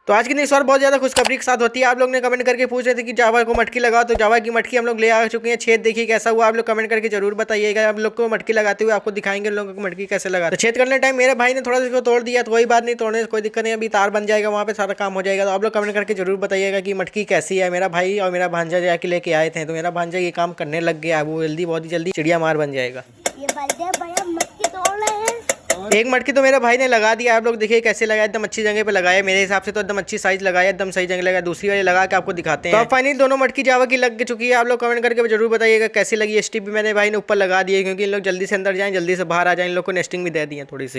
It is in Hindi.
तो आज की न्यूज़ और बहुत ज़्यादा खुशखबरी के साथ होती है। आप लोग ने कमेंट करके पूछ रहे थे कि जावा को मटकी लगाओ, तो जावा की मटकी हम लोग ले आ चुके हैं। छेद देखिए कैसा हुआ, आप लोग कमेंट करके जरूर बताइएगा। आप लोग को मटकी लगाते हुए आपको दिखाएंगे लोगों को मटकी कैसे लगा। तो छेद करने टाइम मेरे भाई ने थोड़ा सा इसको तोड़ दिया, तो कोई बात नहीं, तोड़ने से कोई दिक्कत नहीं, अभी तार बन जाएगा, वहाँ पे सारा काम हो जाएगा। तो आप लोग कमेंट करके जरूर बताइएगा कि मटकी कैसी है। मेरा भाई और मेरा भांजा जाके लेके आए थे, तो मेरा भांजा ये काम करने लग गया, वो जल्दी बहुत ही जल्दी चिड़िया मार बन जाएगा। एक मटकी तो मेरे भाई ने लगा दिया, आप लोग देखिए कैसे लगाया, एकदम अच्छी जगह पे लगाया। मेरे हिसाब से तो एकदम अच्छी साइज लगाया, एकदम सही जगह लगाया। दूसरी वाली लगा के आपको दिखाते हैं। तो अब फाइनली दोनों मटकी जावा की लग चुकी है। आप लोग कमेंट करके जरूर बताइएगा कैसी लगी। स्टिप भी मेरे भाई ने ऊपर लगा दी है, क्योंकि इन लोग जल्दी से अंदर जाएं, जल्दी से बाहर आ जाए। इन लोग को नेस्टिंग भी दे दी है थोड़ी सी।